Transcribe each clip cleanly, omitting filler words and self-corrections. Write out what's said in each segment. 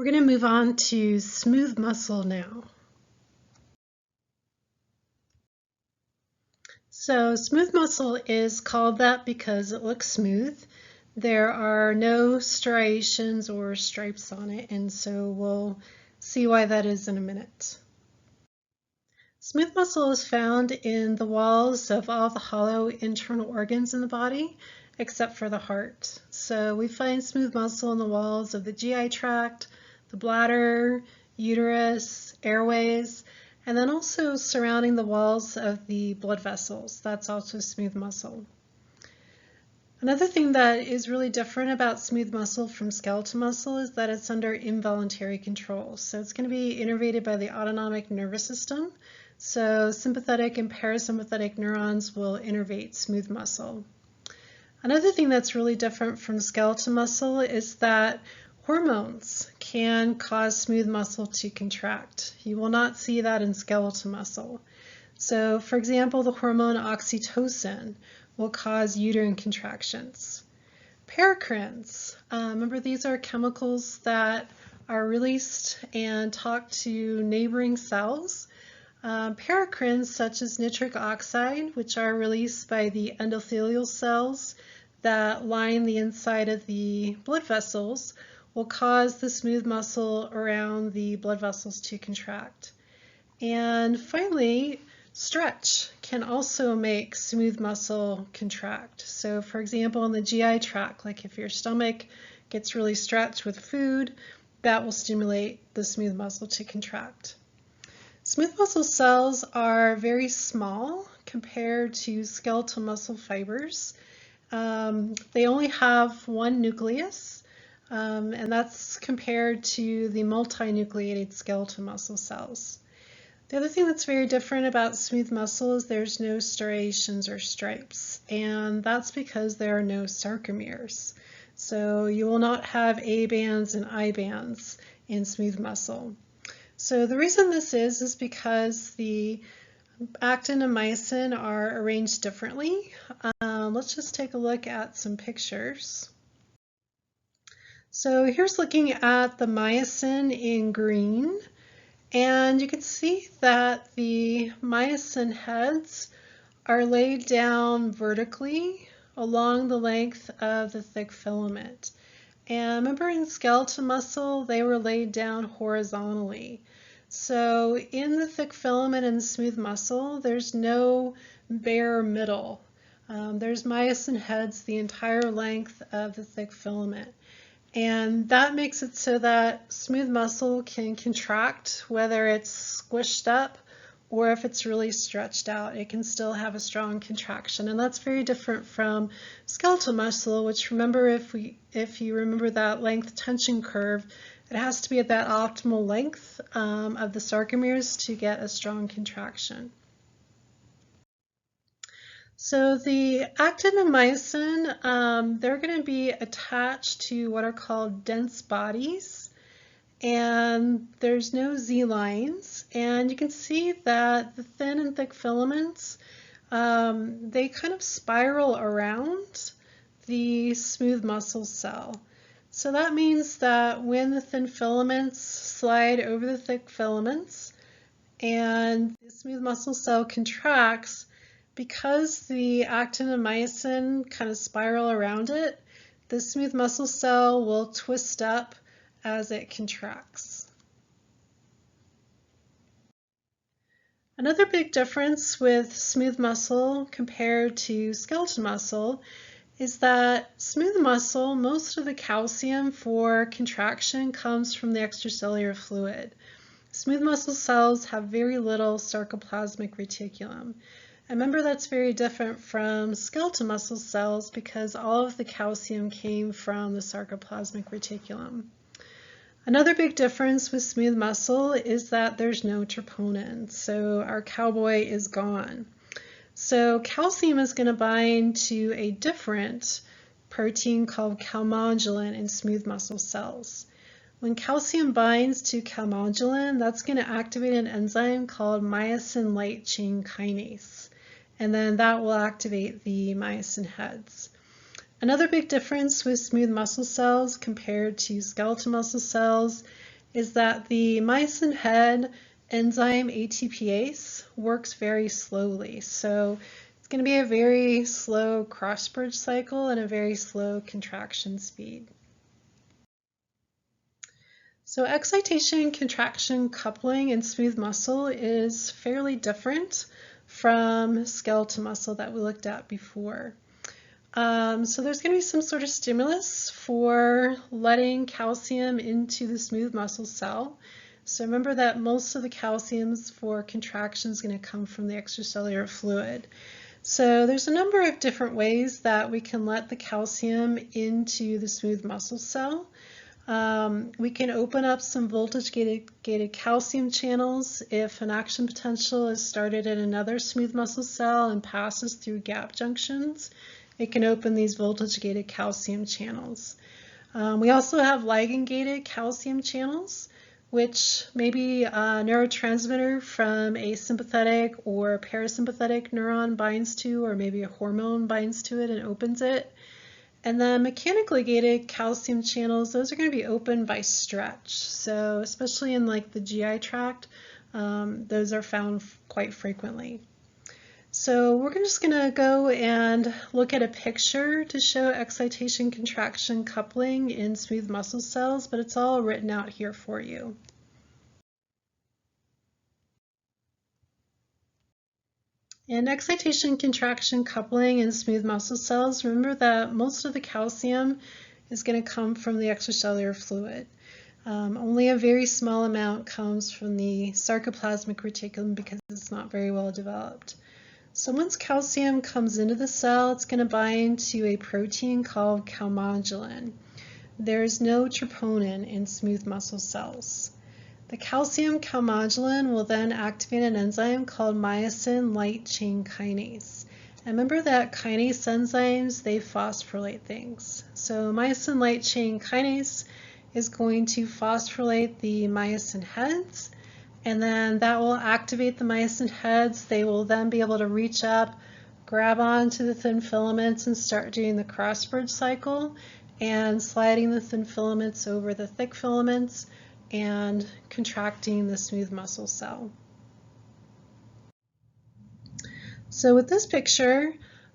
We're going to move on to smooth muscle now. So smooth muscle is called that because it looks smooth. There are no striations or stripes on it, and so we'll see why that is in a minute. Smooth muscle is found in the walls of all the hollow internal organs in the body, except for the heart. So we find smooth muscle in the walls of the GI tract, the bladder, uterus, airways, and then also surrounding the walls of the blood vessels. That's also smooth muscle. Another thing that is really different about smooth muscle from skeletal muscle is that it's under involuntary control. So it's going to be innervated by the autonomic nervous system. So sympathetic and parasympathetic neurons will innervate smooth muscle. Another thing that's really different from skeletal muscle is that hormones can cause smooth muscle to contract. You will not see that in skeletal muscle. So, for example, the hormone oxytocin will cause uterine contractions. Paracrines, remember these are chemicals that are released and talk to neighboring cells. Paracrines such as nitric oxide, which are released by the endothelial cells that line the inside of the blood vessels, will cause the smooth muscle around the blood vessels to contract. And finally, stretch can also make smooth muscle contract. So for example, in the GI tract, like if your stomach gets really stretched with food, that will stimulate the smooth muscle to contract. Smooth muscle cells are very small compared to skeletal muscle fibers. They only have one nucleus, and that's compared to the multinucleated skeletal muscle cells. The other thing that's very different about smooth muscle is there's no striations or stripes, and that's because there are no sarcomeres. So you will not have A bands and I bands in smooth muscle. So the reason this is because the actin and myosin are arranged differently. Let's just take a look at some pictures. So here's looking at the myosin in green, and you can see that the myosin heads are laid down vertically along the length of the thick filament. And remember in skeletal muscle, they were laid down horizontally. So in the thick filament and the smooth muscle, there's no bare middle. There's myosin heads the entire length of the thick filament. And that makes it so that smooth muscle can contract whether it's squished up or if it's really stretched out. It can still have a strong contraction, and that's very different from skeletal muscle, which remember if you remember that length tension curve, it has to be at that optimal length of the sarcomeres to get a strong contraction. So the actin and myosin, they're going to be attached to what are called dense bodies, and there's no Z lines, and you can see that the thin and thick filaments, they kind of spiral around the smooth muscle cell. So that means that when the thin filaments slide over the thick filaments and the smooth muscle cell contracts, because the actin and myosin kind of spiral around it, the smooth muscle cell will twist up as it contracts. Another big difference with smooth muscle compared to skeletal muscle is that smooth muscle, most of the calcium for contraction comes from the extracellular fluid. Smooth muscle cells have very little sarcoplasmic reticulum. And remember, that's very different from skeletal muscle cells because all of the calcium came from the sarcoplasmic reticulum. Another big difference with smooth muscle is that there's no troponin, so our cowboy is gone. So calcium is going to bind to a different protein called calmodulin in smooth muscle cells. When calcium binds to calmodulin, that's going to activate an enzyme called myosin light chain kinase, and then that will activate the myosin heads. Another big difference with smooth muscle cells compared to skeletal muscle cells is that the myosin head enzyme ATPase works very slowly. So it's going to be a very slow cross-bridge cycle and a very slow contraction speed. So excitation contraction coupling in smooth muscle is fairly different from skeletal muscle that we looked at before. So there's going to be some sort of stimulus for letting calcium into the smooth muscle cell. So remember that most of the calciums for contraction is going to come from the extracellular fluid. So there's a number of different ways that we can let the calcium into the smooth muscle cell. We can open up some voltage-gated calcium channels if an action potential is started at another smooth muscle cell and passes through gap junctions. It can open these voltage-gated calcium channels. We also have ligand-gated calcium channels, which maybe a neurotransmitter from a sympathetic or parasympathetic neuron binds to, or maybe a hormone binds to it and opens it. And then mechanically gated calcium channels, those are going to be opened by stretch. So especially in like the GI tract, those are found quite frequently. So we're just going to go and look at a picture to show excitation contraction coupling in smooth muscle cells, but it's all written out here for you. In excitation contraction coupling in smooth muscle cells, remember that most of the calcium is going to come from the extracellular fluid. Only a very small amount comes from the sarcoplasmic reticulum because it's not very well developed. So once calcium comes into the cell, it's going to bind to a protein called calmodulin. There's no troponin in smooth muscle cells. The calcium calmodulin will then activate an enzyme called myosin light chain kinase. And remember that kinase enzymes, they phosphorylate things. So myosin light chain kinase is going to phosphorylate the myosin heads, and then that will activate the myosin heads. They will then be able to reach up, grab onto the thin filaments and start doing the cross-bridge cycle and sliding the thin filaments over the thick filaments and contracting the smooth muscle cell. So with this picture,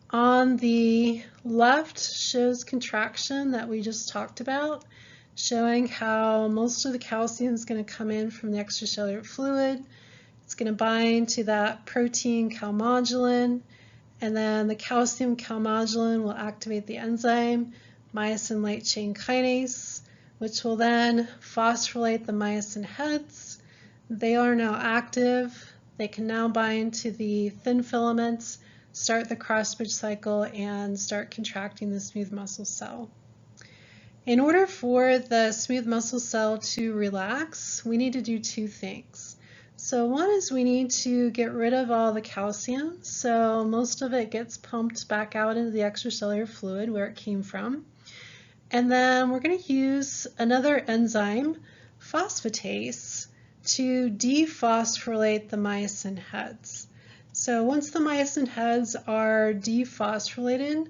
on the left shows contraction that we just talked about, showing how most of the calcium is going to come in from the extracellular fluid. It's going to bind to that protein calmodulin, and then the calcium calmodulin will activate the enzyme myosin light chain kinase, which will then phosphorylate the myosin heads. They are now active. They can now bind to the thin filaments, start the cross-bridge cycle, and start contracting the smooth muscle cell. In order for the smooth muscle cell to relax, we need to do two things. So one is we need to get rid of all the calcium, so most of it gets pumped back out into the extracellular fluid where it came from. And then we're going to use another enzyme, phosphatase, to dephosphorylate the myosin heads. So once the myosin heads are dephosphorylated,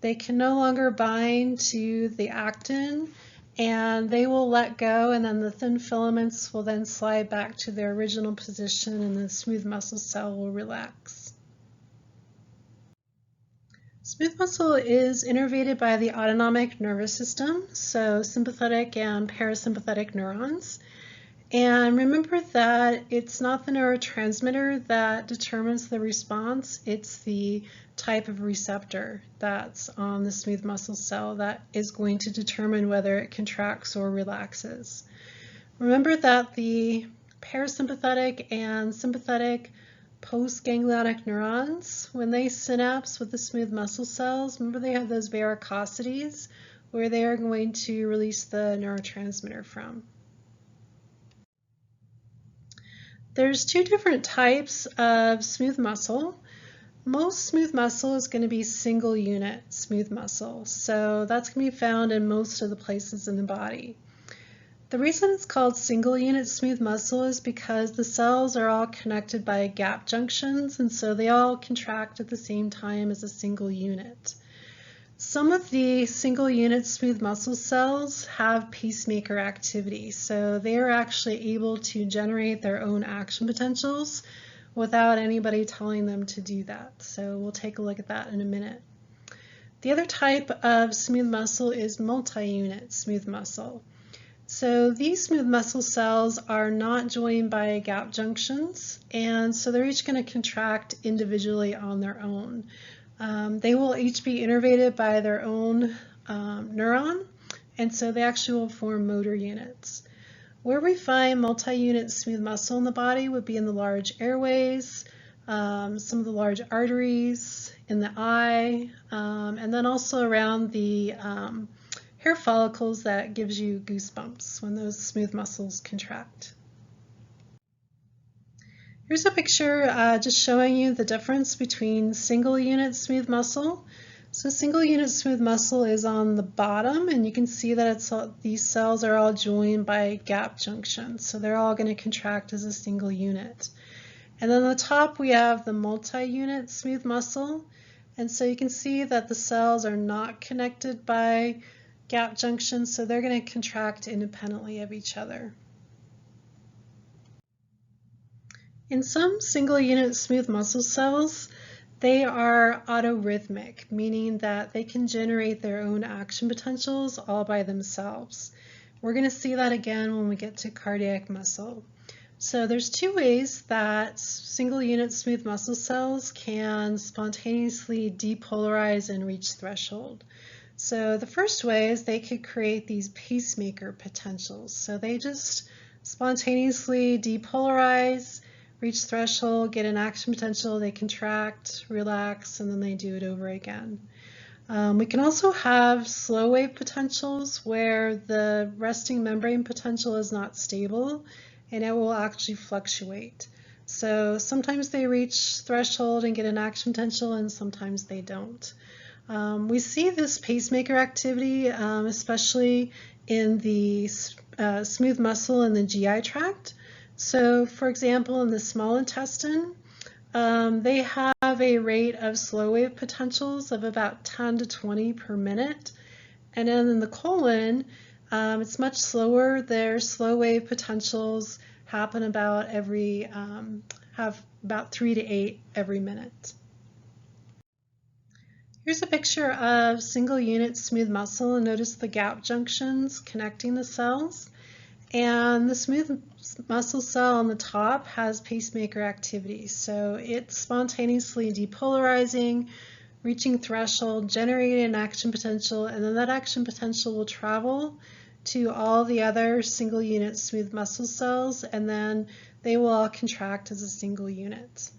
they can no longer bind to the actin, and they will let go, and then the thin filaments will then slide back to their original position and the smooth muscle cell will relax. Smooth muscle is innervated by the autonomic nervous system, so sympathetic and parasympathetic neurons. And remember that it's not the neurotransmitter that determines the response, it's the type of receptor that's on the smooth muscle cell that is going to determine whether it contracts or relaxes. Remember that the parasympathetic and sympathetic postganglionic neurons, when they synapse with the smooth muscle cells, remember they have those varicosities where they are going to release the neurotransmitter from. There's two different types of smooth muscle. Most smooth muscle is going to be single unit smooth muscle, so that's going to be found in most of the places in the body. The reason it's called single unit smooth muscle is because the cells are all connected by gap junctions, and so they all contract at the same time as a single unit. Some of the single unit smooth muscle cells have pacemaker activity, so they are actually able to generate their own action potentials without anybody telling them to do that. So we'll take a look at that in a minute. The other type of smooth muscle is multi-unit smooth muscle. So these smooth muscle cells are not joined by gap junctions, and so they're each going to contract individually on their own. They will each be innervated by their own neuron, and so they actually will form motor units. Where we find multi-unit smooth muscle in the body would be in the large airways, some of the large arteries, in the eye, and then also around the hair follicles that gives you goosebumps when those smooth muscles contract. Here's a picture just showing you the difference between single unit smooth muscle. So single unit smooth muscle is on the bottom, and you can see that these cells are all joined by gap junctions. So they're all going to contract as a single unit. And then on the top we have the multi-unit smooth muscle. And so you can see that the cells are not connected by gap junctions, so they're going to contract independently of each other. In some single unit smooth muscle cells, they are autorhythmic, meaning that they can generate their own action potentials all by themselves. We're going to see that again when we get to cardiac muscle. So there's two ways that single unit smooth muscle cells can spontaneously depolarize and reach threshold. So the first way is they could create these pacemaker potentials. So they just spontaneously depolarize, reach threshold, get an action potential, they contract, relax, and then they do it over again. We can also have slow wave potentials where the resting membrane potential is not stable and it will actually fluctuate. So sometimes they reach threshold and get an action potential, and sometimes they don't. We see this pacemaker activity especially in the smooth muscle in the GI tract. So for example, in the small intestine, they have a rate of slow wave potentials of about 10 to 20 per minute. And then in the colon, it's much slower. Their slow wave potentials happen about have about 3 to 8 every minute. Here's a picture of single unit smooth muscle, and notice the gap junctions connecting the cells. And the smooth muscle cell on the top has pacemaker activity, so it's spontaneously depolarizing, reaching threshold, generating an action potential, and then that action potential will travel to all the other single unit smooth muscle cells, and then they will all contract as a single unit.